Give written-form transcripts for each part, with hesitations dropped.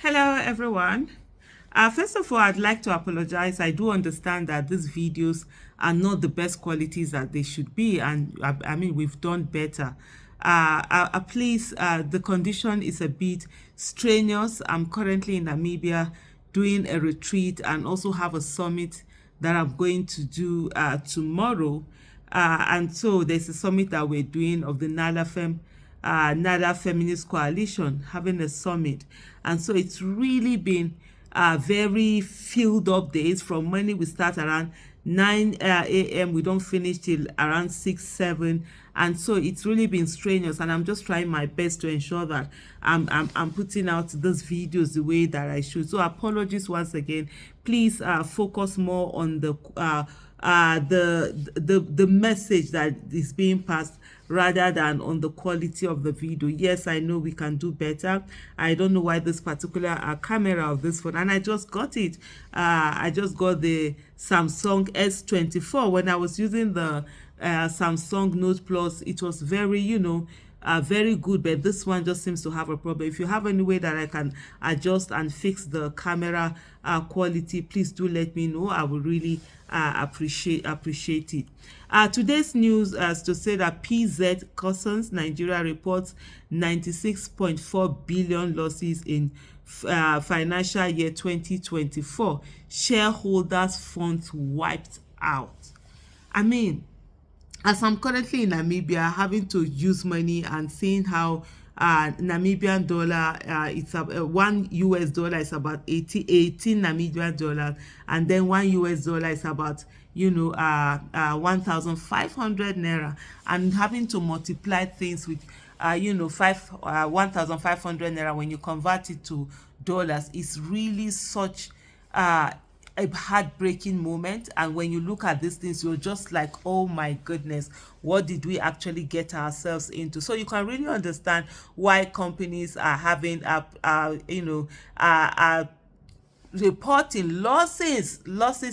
Hello, everyone. First of all, I'd like to apologize. I do understand that these videos are not the best qualities that they should be, and I mean, we've done better. Please, the condition is a bit strenuous. I'm currently in Namibia doing a retreat and also have a summit that I'm going to do tomorrow. And so there's a summit that we're doing of the NADA Feminist Coalition having a summit. And so it's really been very filled up days. From morning we start around 9 a.m. We don't finish till around 6, 7. And so it's really been strenuous. And I'm just trying my best to ensure that I'm putting out those videos the way that I should. So apologies once again. Please focus more on the message that is being passed rather than on the quality of the video. Yes, I know we can do better. I don't know why this particular camera of this phone, and I just got it. I just got the Samsung S24. When I was using the Samsung Note Plus, it was very, very good, but this one just seems to have a problem. If you have any way that I can adjust and fix the camera quality, please do let me know. I will really appreciate it. Today's news is to say that PZ Cussons Nigeria reports 96.4 billion losses in financial year 2024. Shareholders funds wiped out. I mean, as I'm currently in Namibia, having to use money and seeing how Namibian dollar, it's $1 is about 18 Namibian dollars, and then $1 is about 1,500 naira, and having to multiply things with 1,500 naira when you convert it to dollars is really such a heartbreaking moment. And when you look at these things, you're just like, oh my goodness, what did we actually get ourselves into? So you can really understand why companies are having reporting losses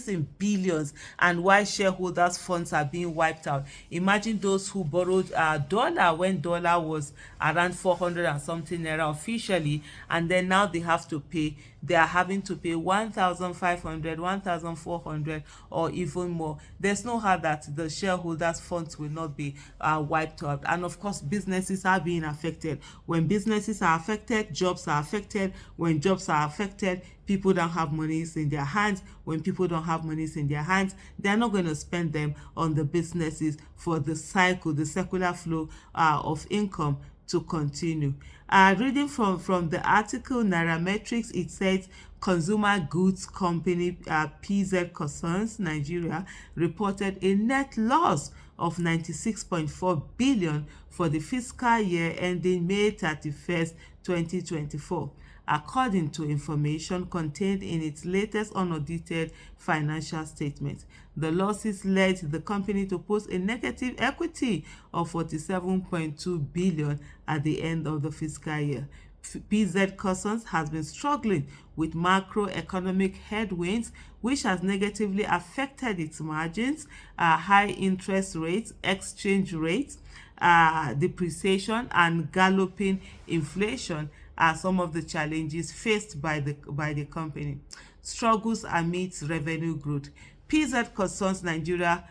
in billions, and why shareholders funds are being wiped out. Imagine those who borrowed dollar when dollar was around 400 and something naira officially, and then now they are having to pay 1,500, 1,400, or even more. There's no how that the shareholders funds will not be wiped out. And of course, businesses are being affected. When businesses are affected, jobs are affected. When jobs are affected, people don't have monies in their hands. When people don't have monies in their hands, they're not going to spend them on the businesses for the circular flow of income to continue. Reading from the article Nairametrics, it says consumer goods company PZ Cussons Nigeria reported a net loss of 96.4 billion for the fiscal year ending May 31st, 2024. According to information contained in its latest unaudited financial statement. The losses led the company to post a negative equity of 47.2 billion at the end of the fiscal year. PZ Cussons has been struggling with macroeconomic headwinds, which has negatively affected its margins, high interest rates, exchange rates, depreciation, and galloping inflation are some of the challenges faced by the company. Struggles amidst revenue growth. PZ Cussons Nigeria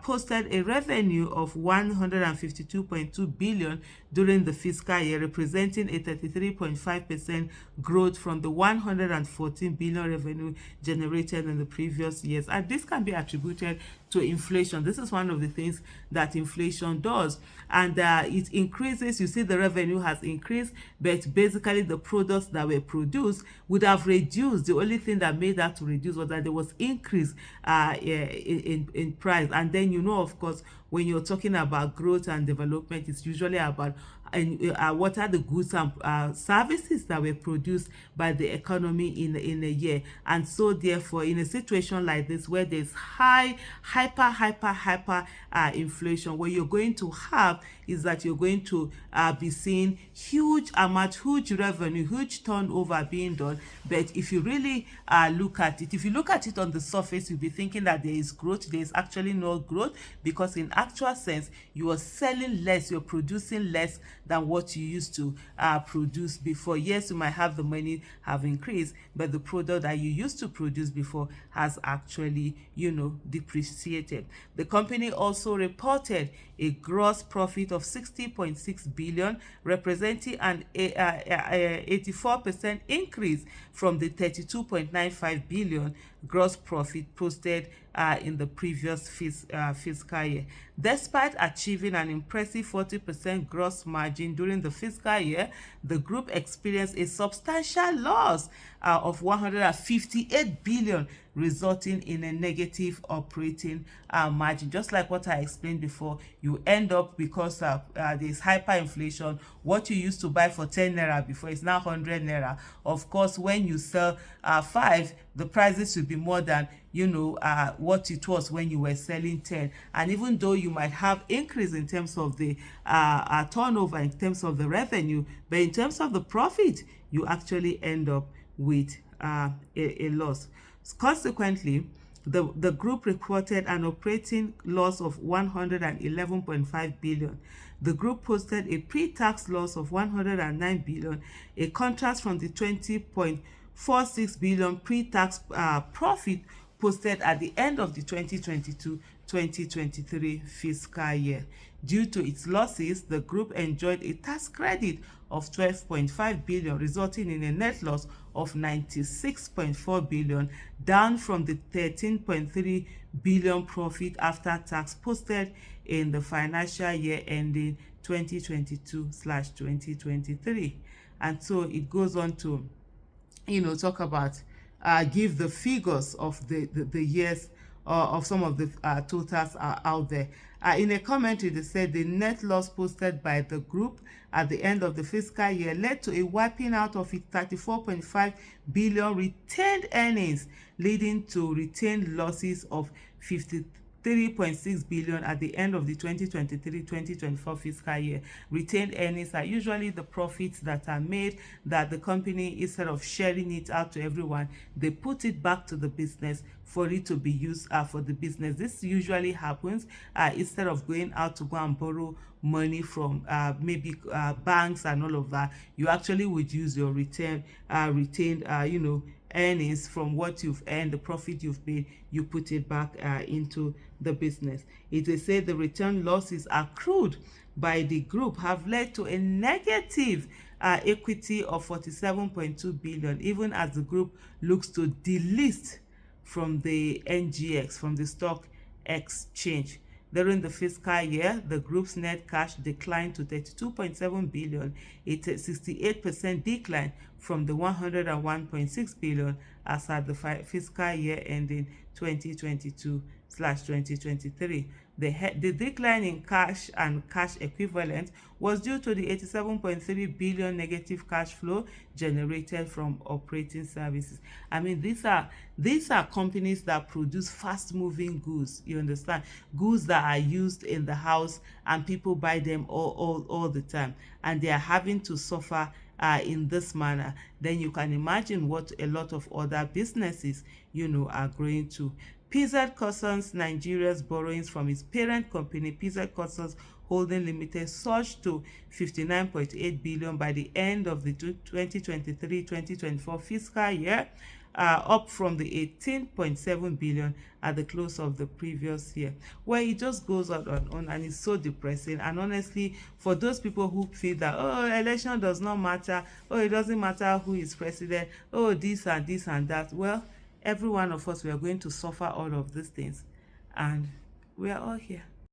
posted a revenue of 152.2 billion during the fiscal year, representing a 33.5% growth from the 114 billion revenue generated in the previous years. And this can be attributed to inflation. This is one of the things that inflation does. And it increases, you see the revenue has increased, but basically the products that were produced would have reduced. The only thing that made that to reduce was that there was increase in price. And then, of course, when you're talking about growth and development, it's usually about what are the goods and services that were produced by the economy in a year. And so therefore, in a situation like this where there's hyper inflation, where you're going to have is that you're going to be seeing huge amount, huge revenue, huge turnover being done. But if you really look at it, if you look at it on the surface, you'll be thinking that there is growth. There is actually no growth, because in actual sense, you are selling less, you're producing less than what you used to produce before. Yes, you might have the money have increased, but the product that you used to produce before has actually, depreciated. The company also reported a gross profit of 60.6 billion, representing an 84% increase from the 32.95 billion gross profit posted in the previous fiscal year. Despite achieving an impressive 40% gross margin during the fiscal year, the group experienced a substantial loss of 158 billion, resulting in a negative operating margin. Just like what I explained before, you end up, because there's hyperinflation, what you used to buy for 10 naira before is now 100 naira. Of course, when you sell 5, the prices will be more than what it was when you were selling 10. And even though you might have increase in terms of the turnover, in terms of the revenue, but in terms of the profit, you actually end up with a loss. Consequently, the group reported an operating loss of 111.5 billion. The group posted a pre-tax loss of 109 billion, a contrast from the 20.46 billion pre-tax profit posted at the end of the 2022-2023 fiscal year. Due to its losses, the group enjoyed a tax credit of 12.5 billion, resulting in a net loss of 96.4 billion, down from the 13.3 billion profit after tax posted in the financial year ending 2022/2023. And so it goes on to talk about give the figures of the years of some of the totals out there. In a commentary, they said the net loss posted by the group at the end of the fiscal year led to a wiping out of its 34.5 billion retained earnings, leading to retained losses of 53.6 billion at the end of the 2023-2024 fiscal year. Retained earnings are usually the profits that are made that the company, instead of sharing it out to everyone, they put it back to the business for it to be used for the business. This usually happens instead of going out to go and borrow money from maybe banks and all of that. You actually would use your retained earnings from what you've earned, the profit you've made, you put it back into the business. They say the return losses accrued by the group have led to a negative equity of 47.2 billion, even as the group looks to delist from the NGX, from the stock exchange. During the fiscal year, the group's net cash declined to 32.7 billion, a 68% decline from the 101.6 billion as at the fiscal year ending 2022/2023. The decline in cash and cash equivalent was due to the 87.3 billion negative cash flow generated from operating services. I mean, these are companies that produce fast-moving goods. You understand? Goods that are used in the house and people buy them all the time, and they are having to suffer in this manner. Then you can imagine what a lot of other businesses, are going to. PZ Cussons Nigeria's borrowings from its parent company, PZ Cussons Holding Limited, surged to 59.8 billion by the end of the 2023-2024 fiscal year, up from the 18.7 billion at the close of the previous year. Well, it just goes on and it's so depressing. And honestly, for those people who feel that, election does not matter, it doesn't matter who is president, this and this and that, well, every one of us, we are going to suffer all of these things, and we are all here.